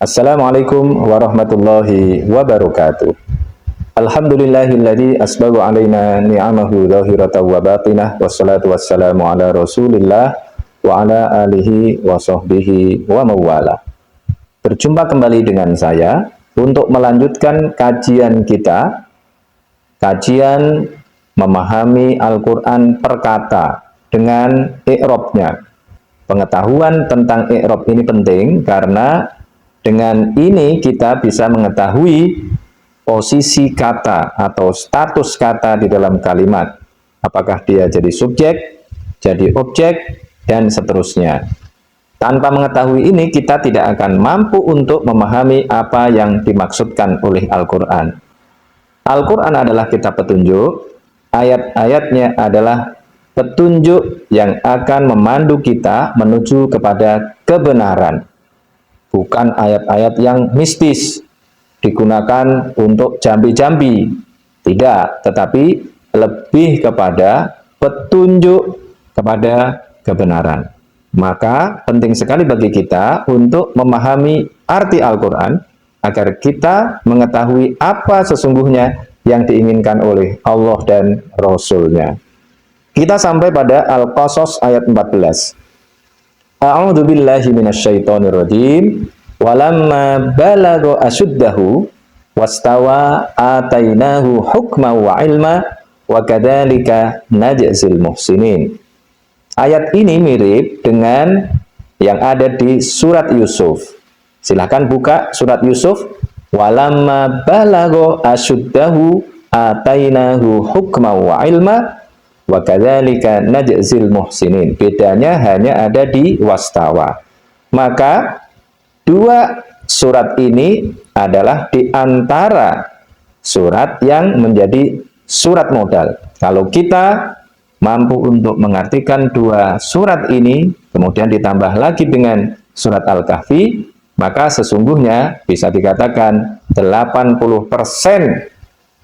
Assalamualaikum warahmatullahi wabarakatuh. Alhamdulillahilladzi asbagha alaina ni'amahu zahiratan wa batinah, wassalatu wassalamu ala Rasulillah wa ala alihi wa sahbihi wa mawala. Berjumpa kembali dengan saya untuk melanjutkan kajian kita, kajian memahami Al-Quran per kata dengan i'rabnya. Pengetahuan tentang i'rab ini penting karena dengan ini kita bisa mengetahui posisi kata atau status kata di dalam kalimat. Apakah dia jadi subjek, jadi objek, dan seterusnya. Tanpa mengetahui ini kita tidak akan mampu untuk memahami apa yang dimaksudkan oleh Al-Quran. Al-Quran adalah kitab petunjuk, ayat-ayatnya adalah petunjuk yang akan memandu kita menuju kepada kebenaran. Bukan ayat-ayat yang mistis, digunakan untuk jambi-jambi. Tidak, tetapi lebih kepada petunjuk kepada kebenaran. Maka penting sekali bagi kita untuk memahami arti Al-Quran agar kita mengetahui apa sesungguhnya yang diinginkan oleh Allah dan Rasul-Nya. Kita sampai pada Al-Qasas ayat 14. A'udzu billahi minasyaitonir rajim. Walamma balagha asyuddahu wastawa atainahu hukma wa ilma wa kadzalika najzil muhsinin. Ayat ini mirip dengan yang ada di surat Yusuf. Silahkan buka surat Yusuf. Walamma balagha asyuddahu atainahu hukma wa ilma wa kadzalika najzil muhsinin. Bedanya hanya ada di wastawa. Maka dua surat ini adalah di antara surat yang menjadi surat modal. Kalau kita mampu untuk mengartikan dua surat ini, kemudian ditambah lagi dengan surat Al-Kahfi, maka sesungguhnya bisa dikatakan 80%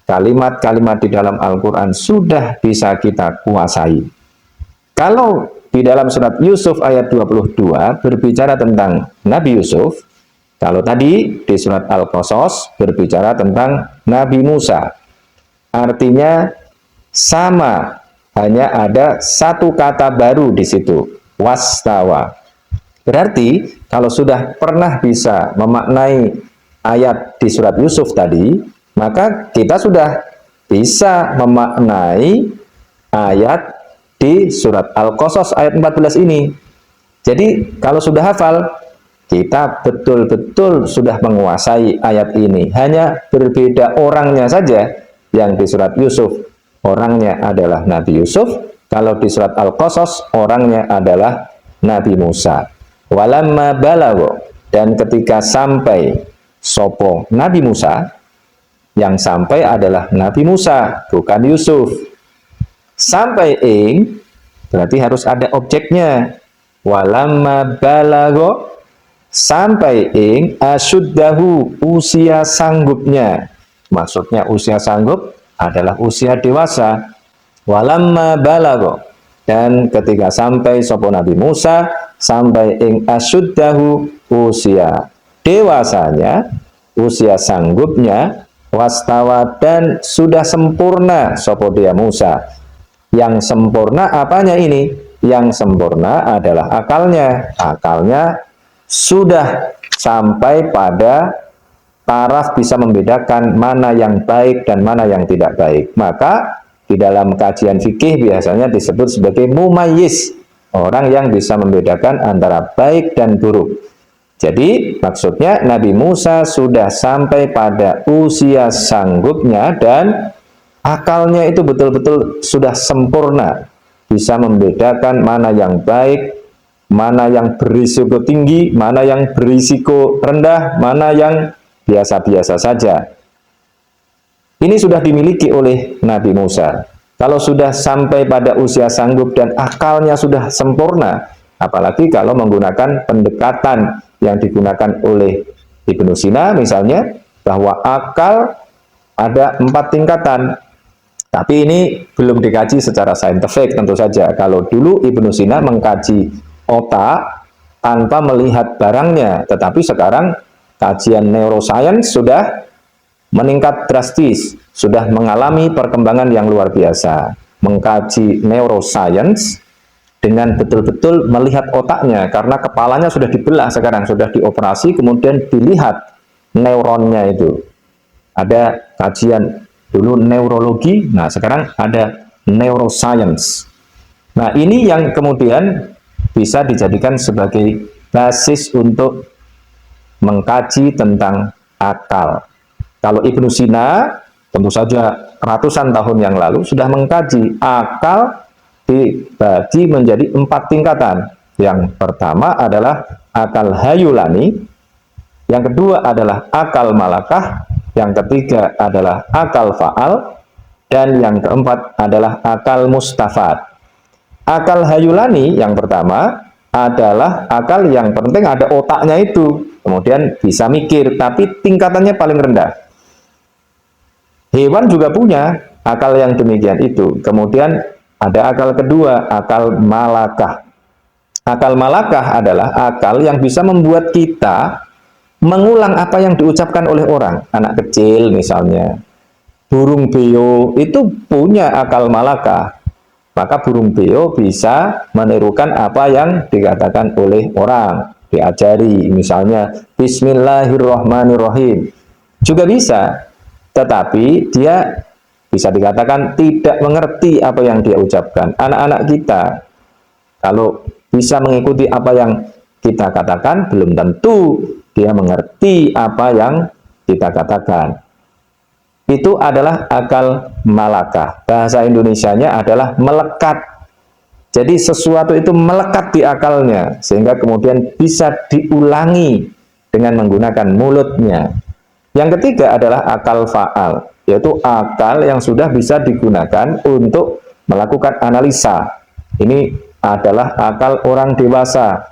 kalimat-kalimat di dalam Al-Quran sudah bisa kita kuasai. Kalau di dalam surat Yusuf ayat 22 berbicara tentang Nabi Yusuf, kalau tadi di surat Al-Qasas berbicara tentang Nabi Musa. Artinya sama, hanya ada satu kata baru di situ, wastawa. Berarti kalau sudah pernah bisa memaknai ayat di surat Yusuf tadi, maka kita sudah bisa memaknai ayat di surat Al-Qasas ayat 14 ini. Jadi kalau sudah hafal, kita betul-betul sudah menguasai ayat ini. Hanya berbeda orangnya saja. Yang di surat Yusuf orangnya adalah Nabi Yusuf, kalau di surat Al-Qasas orangnya adalah Nabi Musa. Walamma balagha, dan ketika sampai sopo Nabi Musa, yang sampai adalah Nabi Musa, bukan Yusuf. Sampai ing, berarti harus ada objeknya. Walamma balagha, sampai ing asyuddahu, usia sanggupnya. Maksudnya usia sanggup adalah usia dewasa. Walamma balagha, dan ketika sampai sopo Nabi Musa, sampai ing asyuddahu, usia dewasanya, usia sanggupnya, wastawa, dan sudah sempurna sopo dia Musa. Yang sempurna apanya ini? Yang sempurna adalah akalnya. Akalnya sudah sampai pada taraf bisa membedakan mana yang baik dan mana yang tidak baik. Maka di dalam kajian fikih biasanya disebut sebagai mumayyiz, orang yang bisa membedakan antara baik dan buruk. Jadi maksudnya Nabi Musa sudah sampai pada usia sanggupnya dan akalnya itu betul-betul sudah sempurna, bisa membedakan mana yang baik, mana yang berisiko tinggi, mana yang berisiko rendah, mana yang biasa-biasa saja. Ini sudah dimiliki oleh Nabi Musa. Kalau sudah sampai pada usia sanggup dan akalnya sudah sempurna, apalagi kalau menggunakan pendekatan yang digunakan oleh Ibnu Sina misalnya, bahwa akal ada 4 tingkatan. Tapi ini belum dikaji secara saintifik tentu saja. Kalau dulu Ibnu Sina mengkaji otak tanpa melihat barangnya, tetapi sekarang kajian neuroscience sudah meningkat drastis, sudah mengalami perkembangan yang luar biasa. Mengkaji neuroscience dengan betul-betul melihat otaknya, karena kepalanya sudah dibelah sekarang, sudah dioperasi, kemudian dilihat neuronnya itu. Ada kajian dulu neurologi, nah sekarang ada neuroscience. Nah ini yang kemudian bisa dijadikan sebagai basis untuk mengkaji tentang akal. Kalau Ibnu Sina, tentu saja ratusan tahun yang lalu sudah mengkaji akal dibagi menjadi 4 tingkatan. Yang pertama adalah akal hayulani, yang kedua adalah akal malakah, yang ketiga adalah akal faal, dan yang keempat adalah akal mustafad. Akal hayulani yang pertama adalah akal yang penting ada otaknya itu, kemudian bisa mikir, tapi tingkatannya paling rendah. Hewan juga punya akal yang demikian itu. Kemudian ada akal kedua, akal malakah. Akal malakah adalah akal yang bisa membuat kita mengulang apa yang diucapkan oleh orang. Anak kecil misalnya, burung beo itu punya akal malakah. Maka burung beo bisa menirukan apa yang dikatakan oleh orang. Diajari misalnya Bismillahirrahmanirrahim. Juga bisa. Tetapi dia bisa dikatakan tidak mengerti apa yang dia ucapkan. Anak-anak kita kalau bisa mengikuti apa yang kita katakan, belum tentu dia mengerti apa yang kita katakan. Itu adalah akal malakah. Bahasa Indonesianya adalah melekat. Jadi sesuatu itu melekat di akalnya, sehingga kemudian bisa diulangi dengan menggunakan mulutnya. Yang ketiga adalah akal faal, yaitu akal yang sudah bisa digunakan untuk melakukan analisa. Ini adalah akal orang dewasa,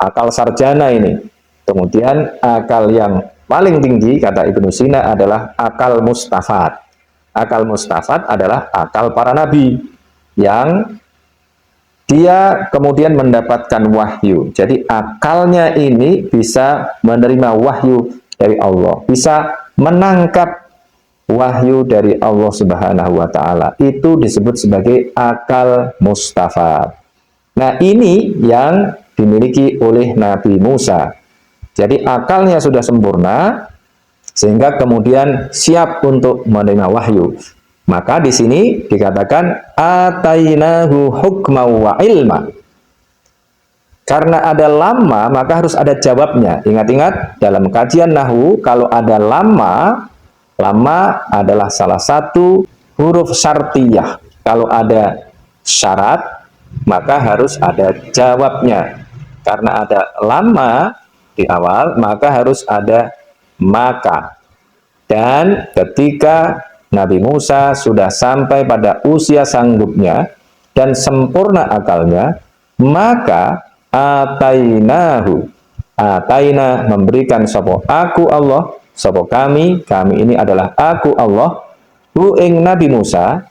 akal sarjana ini. Kemudian akal yang paling tinggi, kata Ibnu Sina, adalah akal mustafad. Akal mustafad adalah akal para nabi, yang dia kemudian mendapatkan wahyu. Jadi akalnya ini bisa menerima wahyu dari Allah, bisa menangkap wahyu dari Allah Subhanahu wa Ta'ala. Itu disebut sebagai akal mustafad. Nah, ini yang dimiliki oleh Nabi Musa. Jadi akalnya sudah sempurna sehingga kemudian siap untuk menerima wahyu. Maka di sini dikatakan atainahu hukma wa ilma. Karena ada lama, maka harus ada jawabnya. Ingat-ingat, dalam kajian nahwu, kalau ada lama, lama adalah salah satu huruf syartiyah. Kalau ada syarat, maka harus ada jawabnya. Karena ada lama di awal, maka harus ada maka. Dan ketika Nabi Musa sudah sampai pada usia sanggupnya dan sempurna akalnya, maka atainahu, ataina memberikan sopo aku Allah, sopo kami ini adalah aku Allah, hu ing Nabi Musa,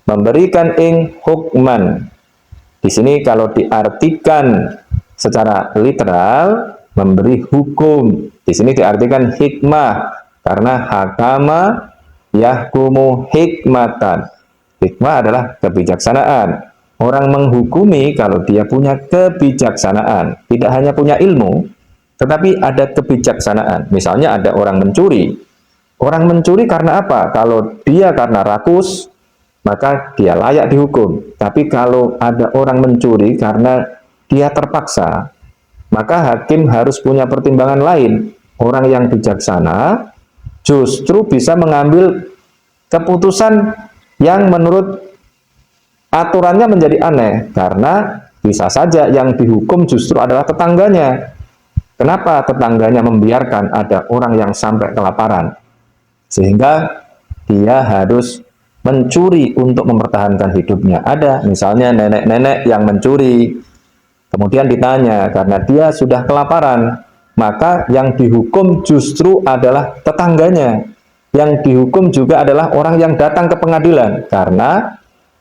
memberikan ing hukman. Di sini kalau diartikan secara literal, memberi hukum. Di sini diartikan hikmah, karena hakama yahkumu hikmatan. Hikmah adalah kebijaksanaan. Orang menghukumi kalau dia punya kebijaksanaan, tidak hanya punya ilmu, tetapi ada kebijaksanaan. Misalnya ada orang mencuri. Orang mencuri karena apa? Kalau dia karena rakus, maka dia layak dihukum. Tapi kalau ada orang mencuri karena dia terpaksa, maka hakim harus punya pertimbangan lain. Orang yang bijaksana justru bisa mengambil keputusan yang menurut aturannya menjadi aneh, karena bisa saja yang dihukum justru adalah tetangganya. Kenapa tetangganya membiarkan ada orang yang sampai kelaparan? Sehingga dia harus mencuri untuk mempertahankan hidupnya. Ada misalnya nenek-nenek yang mencuri, kemudian ditanya karena dia sudah kelaparan, maka yang dihukum justru adalah tetangganya. Yang dihukum juga adalah orang yang datang ke pengadilan karena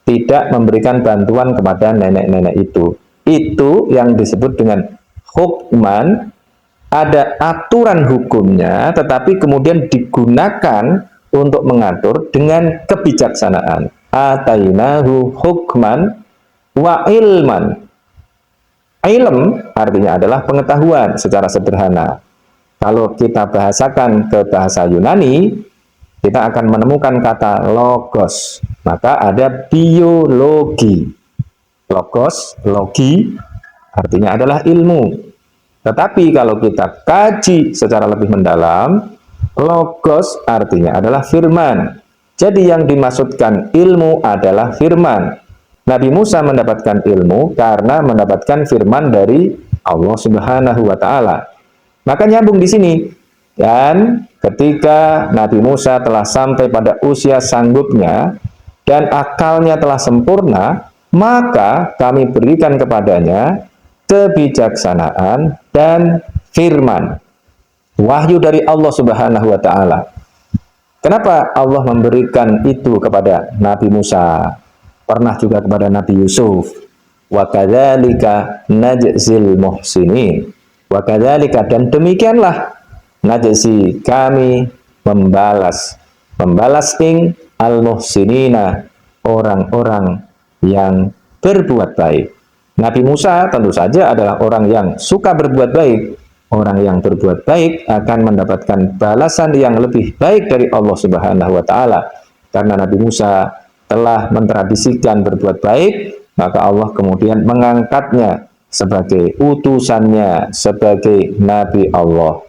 tidak memberikan bantuan kepada nenek-nenek itu. Itu yang disebut dengan hukman ada aturan hukumnya, tetapi kemudian digunakan untuk mengatur dengan kebijaksanaan. Atainahu hukman wa ilman. Ilm artinya adalah pengetahuan secara sederhana. Kalau kita bahasakan ke bahasa Yunani, kita akan menemukan kata logos. Maka ada biologi. Logos, logi, artinya adalah ilmu. Tetapi kalau kita kaji secara lebih mendalam, logos artinya adalah firman. Jadi yang dimaksudkan ilmu adalah firman. Nabi Musa mendapatkan ilmu karena mendapatkan firman dari Allah Subhanahu wa taala. Maka nyambung di sini. Dan ketika Nabi Musa telah sampai pada usia sanggupnya dan akalnya telah sempurna, maka kami berikan kepadanya kebijaksanaan dan firman. Wahyu dari Allah Subhanahu wa taala. Kenapa Allah memberikan itu kepada Nabi Musa? Pernah juga kepada Nabi Yusuf. Wa kadzalika najzil muhsinin. Wa kadzalika, dan demikianlah najzi, kami membalas ing al-muhsinina, orang-orang yang berbuat baik. Nabi Musa tentu saja adalah orang yang suka berbuat baik. Orang yang berbuat baik akan mendapatkan balasan yang lebih baik dari Allah Subhanahu wa taala. Karena Nabi Musa telah mentradisikan berbuat baik, maka Allah kemudian mengangkatnya sebagai utusannya, sebagai Nabi Allah.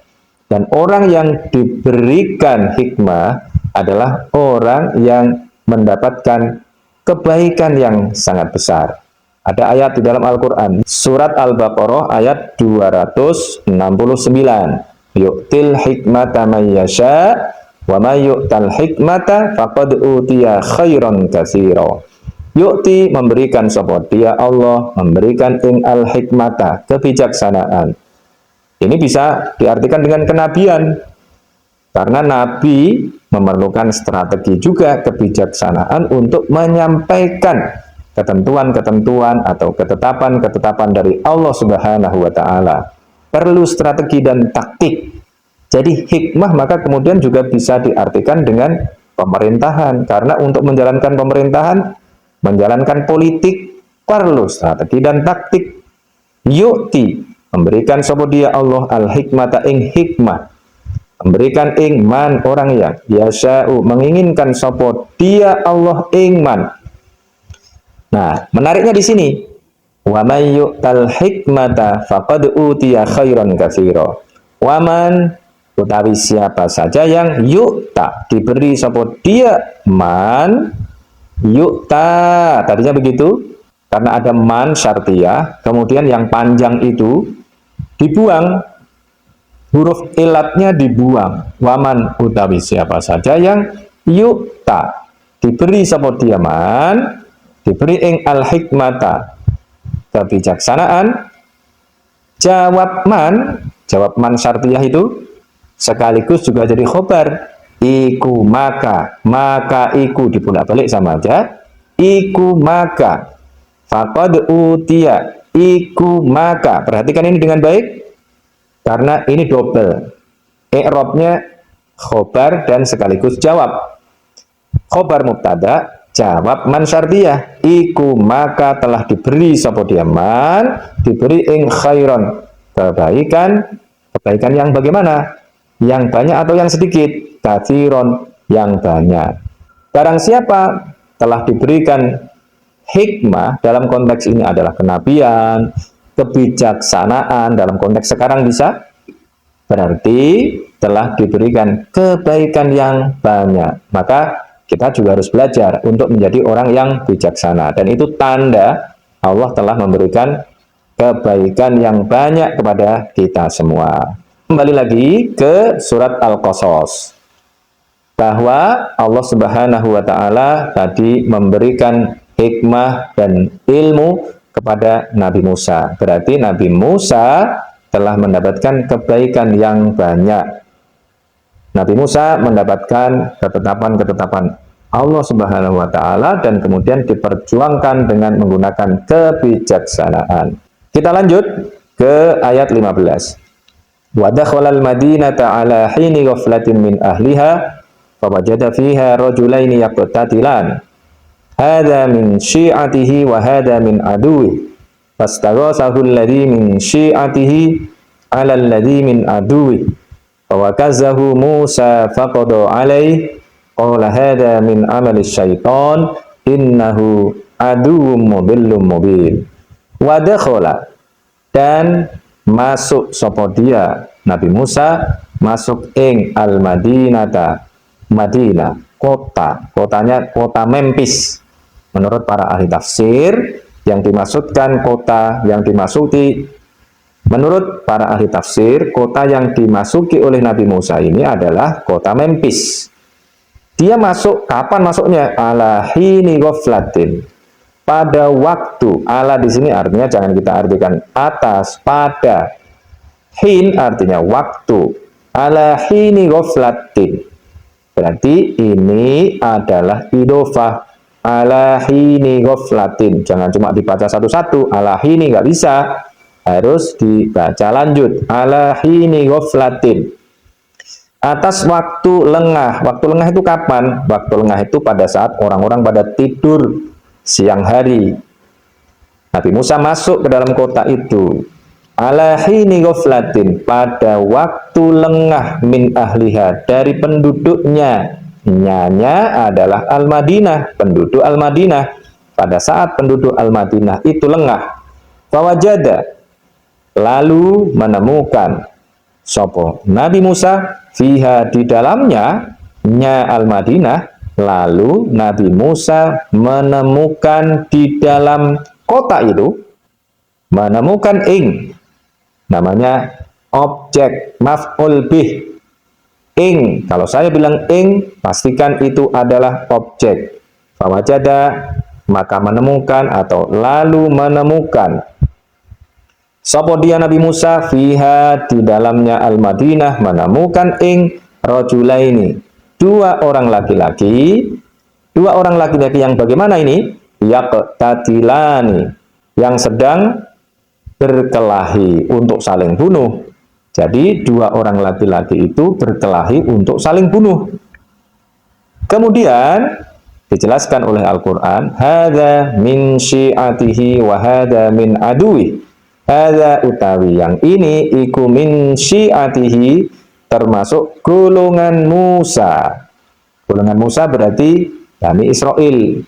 Dan orang yang diberikan hikmah adalah orang yang mendapatkan kebaikan yang sangat besar. Ada ayat di dalam Al-Quran, surat Al-Baqarah ayat 269. Yu'til hikmata man yasha, wa may yu'tal hikmata faqad utiya khairan katsira. Yu'ti, memberikan sapa dia Allah, memberikan ing al-hikmata, kebijaksanaan. Ini bisa diartikan dengan kenabian. Karena Nabi memerlukan strategi juga kebijaksanaan untuk menyampaikan ketentuan-ketentuan atau ketetapan-ketetapan dari Allah Subhanahu wa taala. Perlu strategi dan taktik. Jadi hikmah maka kemudian juga bisa diartikan dengan pemerintahan, karena untuk menjalankan pemerintahan, menjalankan politik perlu strategi dan taktik. Yu'ti, memberikan sapa dia Allah al-hikmata ing hikmah. Memberikan ing man, orang yang yasha'u, menginginkan sapa dia Allah ing man. Nah, menariknya di sini, wa may yu'tal hikmata faqad utiya khairan katsira. Wa man, utawi siapa saja yang yu'ta, diberi sapa dia man, yu'ta, tadinya begitu, karena ada man syartiyah, kemudian yang panjang itu dibuang, huruf ilatnya dibuang. Waman, utawi siapa saja yang yu'ta, diberi sapa dia man, diberi ing al-hikmata, kebijaksanaan. Jawab man syartiyah itu sekaligus juga jadi khobar. Iku maka iku dipulak-balik sama aja. Iku maka faqad utiya, iku maka. Perhatikan ini dengan baik, karena ini double. I'rabnya khobar dan sekaligus jawab. Khobar mubtada, jawab man syartiyah. Iku maka telah diberi sapa dia man, diberi ing khairon, kebaikan. Kebaikan yang bagaimana? Yang banyak atau yang sedikit? Katsiron, yang banyak. Barang siapa telah diberikan hikmah, dalam konteks ini adalah kenabian, kebijaksanaan, dalam konteks sekarang bisa berarti telah diberikan kebaikan yang banyak. Maka kita juga harus belajar untuk menjadi orang yang bijaksana. Dan itu tanda Allah telah memberikan kebaikan yang banyak kepada kita semua. Kembali lagi ke surat Al-Qasas, bahwa Allah Subhanahu wa taala tadi memberikan hikmah dan ilmu kepada Nabi Musa. Berarti Nabi Musa telah mendapatkan kebaikan yang banyak. Nabi Musa mendapatkan ketetapan-ketetapan Allah Subhanahu wa taala dan kemudian diperjuangkan dengan menggunakan kebijaksanaan. Kita lanjut ke ayat 15. Wa dakhala al-madinata ala hini ghaflatin min ahliha fawajada fiha rajulaini yaqtatilan. Hadza min syi'atihi wa hadza min aduwwi. Fastaghasahu alladhi min syi'atihi 'ala alladhi min aduwwi. Fawakazahu Musa faqada 'alaihi qala hadza min amali syaitan innahu aduwwum mudillum mubin. Wa dakhala, dan masuk sapa dia Nabi Musa masuk ing al-Madinata, Madinah, kotanya kota Memphis. Menurut para ahli tafsir, yang dimaksudkan kota yang dimasuki, menurut para ahli tafsir, kota yang dimasuki oleh Nabi Musa ini adalah kota Memphis. Dia masuk, kapan masuknya? Ala hini ghaflatin, pada waktu. Ala di sini artinya jangan kita artikan atas, pada. Hin artinya waktu. Ala hini ghaflatin, berarti ini adalah idofah. Ala hini ghaflatin, jangan cuma dibaca satu-satu. Ala hini nggak bisa, harus dibaca lanjut. Ala hini ghaflatin, atas waktu lengah. Waktu lengah itu kapan? Waktu lengah itu pada saat orang-orang pada tidur siang hari. Nabi Musa masuk ke dalam kota itu. Ala hini ghaflatin, pada waktu lengah min ahliha, dari penduduknya. Nyanya adalah Al-Madinah, penduduk Al-Madinah. Pada saat penduduk Al-Madinah itu lengah. Fawajada, lalu menemukan sopo Nabi Musa fiha, di dalamnya, nya Al-Madinah. Lalu Nabi Musa menemukan di dalam kota itu, menemukan ing, namanya objek maf'ul bih. Ing, kalau saya bilang ing, pastikan itu adalah objek. Fawajada, maka menemukan atau lalu menemukan. Sopo dia Nabi Musa fiha, di dalamnya Al-Madinah, menemukan ing rajulaini, dua orang laki-laki. Dua orang laki-laki yang bagaimana ini? Yaqtatilani, yang sedang berkelahi untuk saling bunuh. Jadi dua orang laki-laki itu berkelahi untuk saling bunuh. Kemudian dijelaskan oleh Al-Quran, hadza min syi'atihi wa hadza min aduwi. Hadza utawi yang ini iku min syi'atihi, termasuk golongan Musa. Golongan Musa berarti Bani Israel.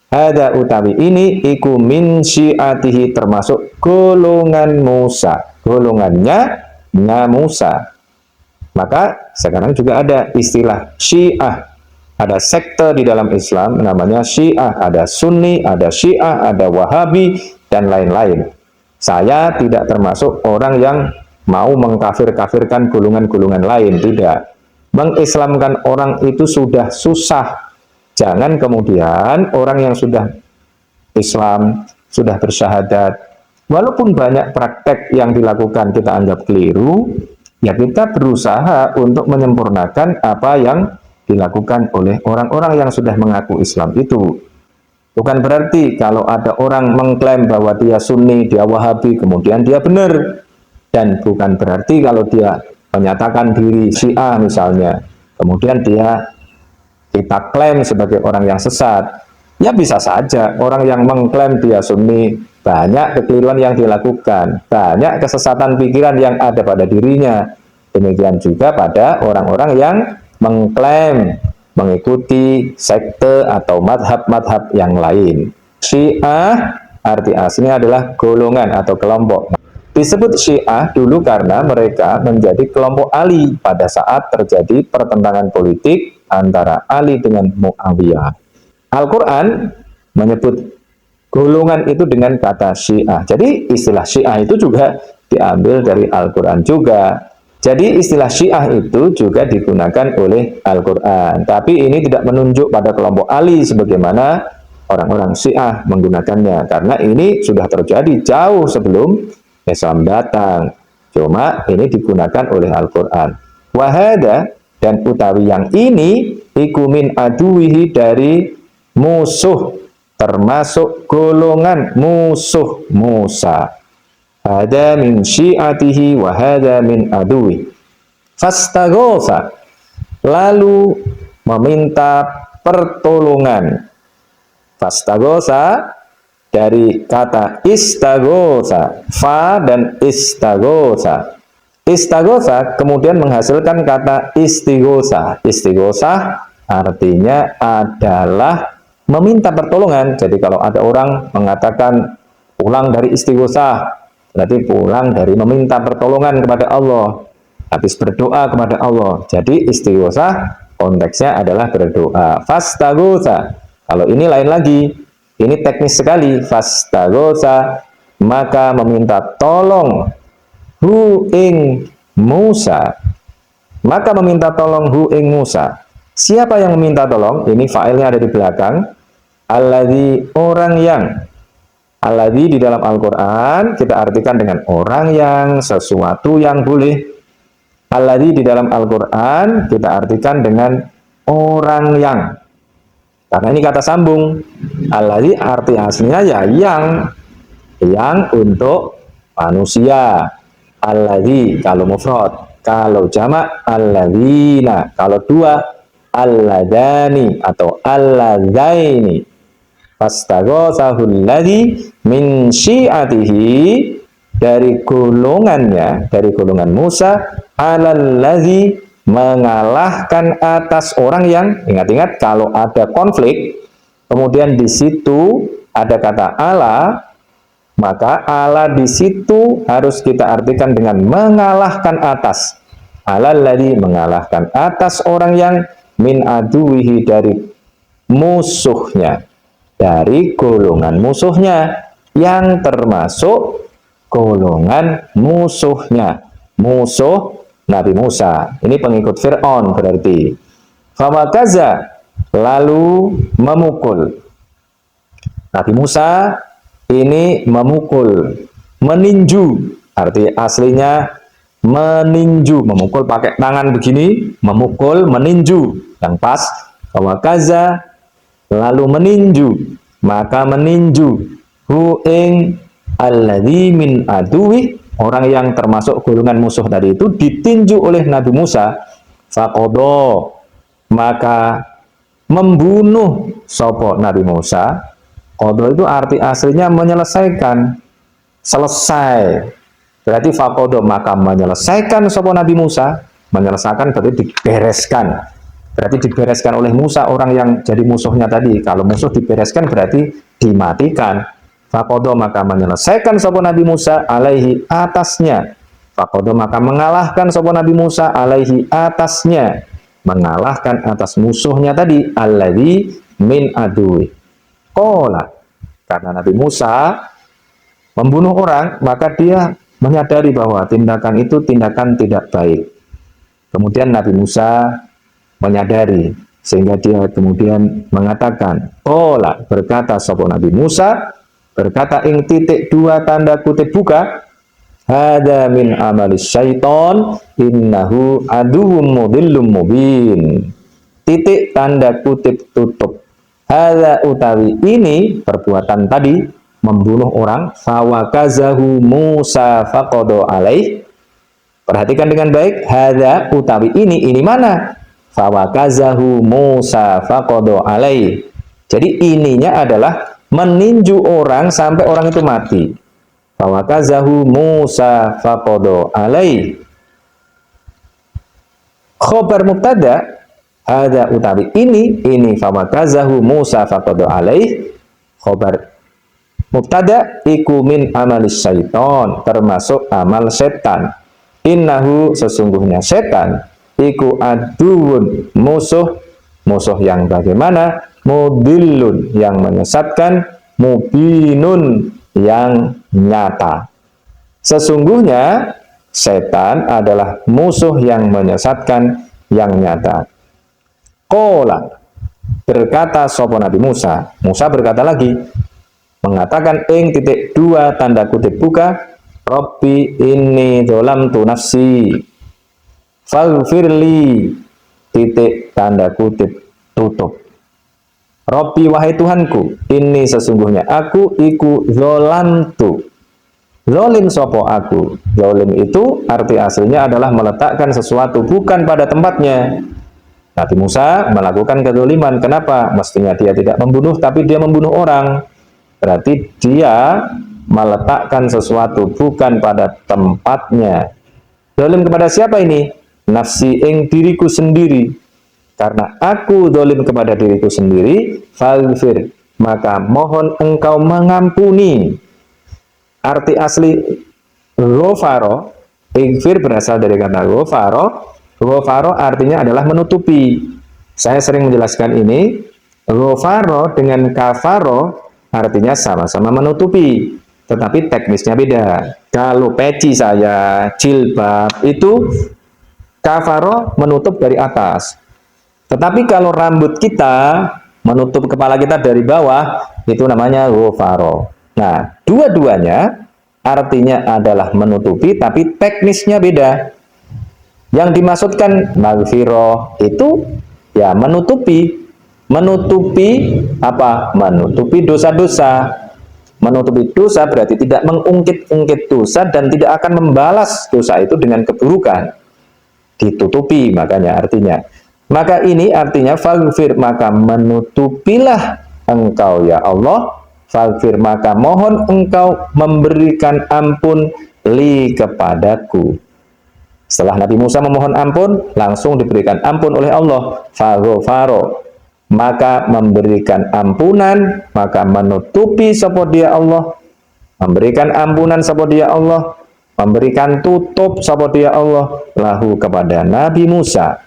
Hadza utawi ini iku min syi'atihi, termasuk golongan Musa. Golongannya Musa. Maka sekarang juga ada istilah Syiah. Ada sekte di dalam Islam namanya Syiah. Ada Sunni, ada Syiah, ada Wahabi, dan lain-lain. Saya tidak termasuk orang yang mau mengkafir-kafirkan golongan-golongan lain. Tidak. Mengislamkan orang itu sudah susah. Jangan kemudian orang yang sudah Islam, sudah bersyahadat, walaupun banyak praktek yang dilakukan kita anggap keliru, ya kita berusaha untuk menyempurnakan apa yang dilakukan oleh orang-orang yang sudah mengaku Islam itu. Bukan berarti kalau ada orang mengklaim bahwa dia Sunni, dia Wahabi, kemudian dia benar. Dan bukan berarti kalau dia menyatakan diri Syiah misalnya, kemudian kita klaim sebagai orang yang sesat. Ya bisa saja orang yang mengklaim dia Sunni, banyak kekeliruan yang dilakukan, banyak kesesatan pikiran yang ada pada dirinya. Demikian juga pada orang-orang yang mengklaim mengikuti sekte atau madhab-madhab yang lain. Syiah arti aslinya adalah golongan atau kelompok. Disebut Syiah dulu karena mereka menjadi kelompok Ali pada saat terjadi pertentangan politik antara Ali dengan Muawiyah. Al-Quran menyebut golongan itu dengan kata Syiah. Jadi istilah Syiah itu juga diambil dari Al-Quran juga. Jadi istilah Syiah itu juga digunakan oleh Al-Quran. Tapi ini tidak menunjuk pada kelompok Ali sebagaimana orang-orang Syiah menggunakannya. Karena ini sudah terjadi jauh sebelum Islam datang. Cuma ini digunakan oleh Al-Quran. Wahada, dan utawi yang ini iku min aduwihi, dari musuh, termasuk golongan musuh Musa. hada min syi'atihi wa hada min aduwi. Fastaghosa, lalu meminta pertolongan. Fastaghosa dari kata istaghosa, fa dan istaghosa. Istaghosa kemudian menghasilkan kata istighosa. Istighosa artinya adalah meminta pertolongan. Jadi kalau ada orang mengatakan pulang dari istighosa, berarti pulang dari meminta pertolongan kepada Allah, habis berdoa kepada Allah. Jadi istighosa konteksnya adalah berdoa. Fastaghosa, kalau ini lain lagi, ini teknis sekali. Fastaghosa, maka meminta tolong hu ing Musa, maka meminta tolong hu ing Musa. Siapa yang meminta tolong? Ini failnya ada di belakang. Alladzi, orang yang. Alladzi di dalam Al-Quran kita artikan dengan orang yang, sesuatu yang boleh. Alladzi di dalam Al-Quran kita artikan dengan orang yang. Karena ini kata sambung. Alladzi arti aslinya ya yang untuk manusia. Alladzi kalau mufrad, kalau jamak alladzina, kalau dua alladani atau alladzaini. Fastaghosahul ladzi min syi'atihi, dari golongannya, dari golongan Musa, alal ladzi, mengalahkan atas orang yang, ingat-ingat kalau ada konflik, kemudian di situ ada kata ala, maka ala di situ harus kita artikan dengan mengalahkan atas. Alal ladzi, mengalahkan atas orang yang, min aduwihi, dari musuhnya, dari golongan musuhnya, yang termasuk golongan musuhnya, musuh Nabi Musa. Ini pengikut Fir'aun berarti. Famakaza, lalu memukul. Nabi Musa ini memukul, meninju, arti aslinya meninju, memukul pakai tangan begini, memukul, meninju, yang pas. Famakaza, lalu meninju, maka meninju hu ing alladzi min aduwi, orang yang termasuk golongan musuh tadi itu ditinju oleh Nabi Musa. Faqadha, maka membunuh sopo Nabi Musa. Qadha itu arti aslinya menyelesaikan, selesai. Berarti faqadha, maka menyelesaikan sopo Nabi Musa. Menyelesaikan berarti dibereskan. Berarti dibereskan oleh Musa, orang yang jadi musuhnya tadi. Kalau musuh dibereskan berarti dimatikan. Faqadha, maka menyelesaikan sopo Nabi Musa alaihi, atasnya. Faqadha, maka mengalahkan sopo Nabi Musa alaihi, atasnya. Mengalahkan atas musuhnya tadi, alladzi min aduwi. Qala, karena Nabi Musa membunuh orang, maka dia menyadari bahwa tindakan itu tindakan tidak baik. Kemudian Nabi Musa menyadari, sehingga dia kemudian mengatakan, qala, berkata sapa Nabi Musa, berkata ing titik dua tanda kutip buka, hada min amalis syaiton innahu aduwwum mudillum mubin. Titik tanda kutip tutup. Hada utawi ini perbuatan tadi, membunuh orang, fawakazahu Musa faqadha alaih. Perhatikan dengan baik, hada utawi ini mana? Fawakazahu Musa faqadha alaih. Jadi ininya adalah meninju orang sampai orang itu mati. Fawakazahu Musa faqadha alaih. Khobar mubtada, hada utawi ini fawakazahu Musa faqadha alaih. Khobar mubtada iku min amalis syaiton, termasuk amal setan. Innahu, sesungguhnya setan, iku aduun, musuh yang bagaimana? Mudillun, yang menyesatkan, mubinun, yang nyata. Sesungguhnya setan adalah musuh yang menyesatkan, yang nyata. Qala, berkata sapa Nabi Musa. Musa berkata lagi, mengatakan ing titik dua tanda kutip buka, Rabbi inni dzolamtu nafsi faghfirli, titik tanda kutip tutup. Rabbi, wahai Tuhanku, ini sesungguhnya aku iku dzolamtu. Zolim sopo aku. Zolim itu arti aslinya adalah meletakkan sesuatu bukan pada tempatnya. Nabi Musa melakukan kezaliman. Kenapa? Mestinya dia tidak membunuh, tapi dia membunuh orang. Berarti dia meletakkan sesuatu bukan pada tempatnya. Zolim kepada siapa ini? Nafsi ing diriku sendiri. Karena aku zolim kepada diriku sendiri, faghfir, maka mohon engkau mengampuni. Arti asli ghafaro, ighfir berasal dari kata ghafaro. Ghafaro artinya adalah menutupi. Saya sering menjelaskan ini. Ghafaro dengan kafaro artinya sama-sama menutupi, tetapi teknisnya beda. Kalau peci saya, jilbab, itu kafaro menutup dari atas. Tetapi kalau rambut kita menutup kepala kita dari bawah, itu namanya ghafaro. Nah, dua-duanya artinya adalah menutupi, tapi teknisnya beda. Yang dimaksudkan maghfirah itu ya menutupi apa? Menutupi dosa-dosa. Menutupi dosa berarti tidak mengungkit-ungkit dosa dan tidak akan membalas dosa itu dengan keburukan. Ditutupi makanya artinya. Maka ini artinya faghfir, maka menutupilah engkau ya Allah. Faghfir, maka mohon engkau memberikan ampun li kepadaku. Setelah Nabi Musa memohon ampun, langsung diberikan ampun oleh Allah. Faghfaro, maka memberikan ampunan, maka menutupi sapa dia Allah, memberikan ampunan sapa dia Allah, memberikan tutup sapa dia Allah lahu kepada Nabi Musa.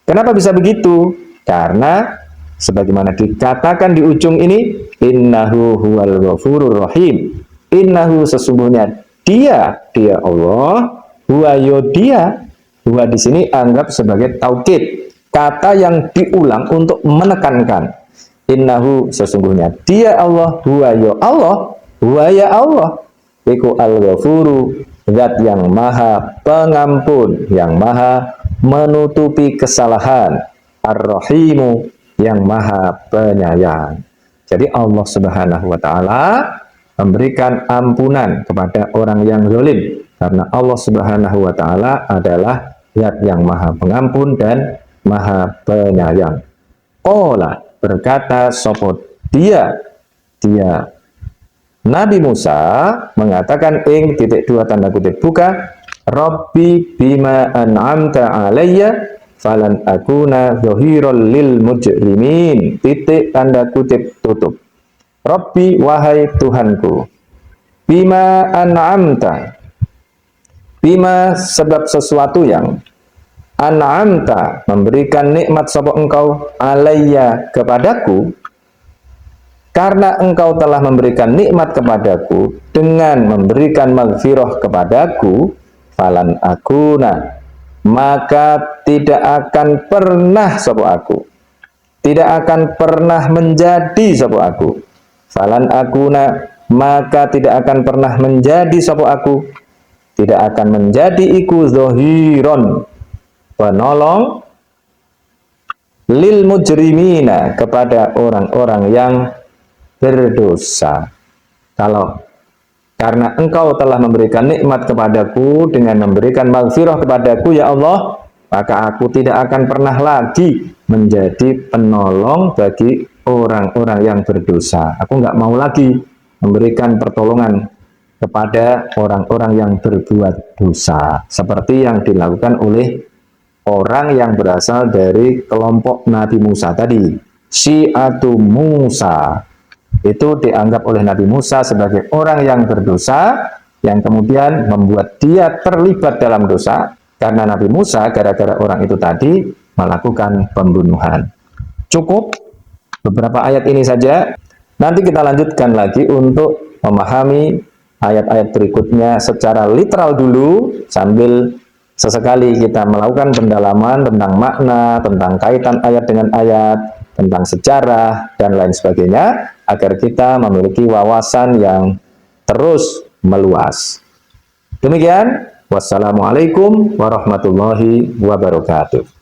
Kenapa bisa begitu? Karena sebagaimana dikatakan di ujung ini, innahu huwal ghafurur rahim. Innahu sesungguhnya dia Allah, huwa dia. Huwa di sini anggap sebagai taukid, kata yang diulang untuk menekankan. Innahu sesungguhnya dia Allah, huwa ya Allah. Iku al-ghafuru, zat yang maha pengampun, yang maha menutupi kesalahan. Ar-rahimu, yang maha penyayang. Jadi Allah Subhanahu wa taala memberikan ampunan kepada orang yang zalim karena Allah Subhanahu wa taala adalah zat yang maha pengampun dan maha penyayang. Qala, berkata sapa dia Nabi Musa mengatakan ing titik dua tanda kutip buka, Rabbi bima an'amta alayya falan akuna zahiral lil mujrimin, titik tanda kutip tutup. Rabbi, wahai Tuhanku, bima an'amta, bima sebab sesuatu yang, an'amta memberikan nikmat sapa engkau, alayya kepadaku, karena engkau telah memberikan nikmat kepadaku dengan memberikan maghfirah kepadaku, falan akuna, maka tidak akan pernah sapa aku, tidak akan pernah menjadi sapa aku, falan akuna, maka tidak akan pernah menjadi sapa aku, tidak akan menjadi iku zahiron, penolong, lil mujrimina, kepada orang-orang yang berdosa. Karena engkau telah memberikan nikmat kepadaku dengan memberikan maghfirah kepadaku ya Allah, maka aku tidak akan pernah lagi menjadi penolong bagi orang-orang yang berdosa. Aku nggak mau lagi memberikan pertolongan kepada orang-orang yang berbuat dosa, seperti yang dilakukan oleh orang yang berasal dari kelompok Nabi Musa tadi, Syi'atu Musa. Itu dianggap oleh Nabi Musa sebagai orang yang berdosa, yang kemudian membuat dia terlibat dalam dosa, karena Nabi Musa gara-gara orang itu tadi melakukan pembunuhan. Cukup beberapa ayat ini saja, nanti kita lanjutkan lagi untuk memahami ayat-ayat berikutnya secara literal dulu, sambil sesekali kita melakukan pendalaman tentang makna, tentang kaitan ayat dengan ayat, tentang sejarah, dan lain sebagainya, agar kita memiliki wawasan yang terus meluas. Demikian, wassalamualaikum warahmatullahi wabarakatuh.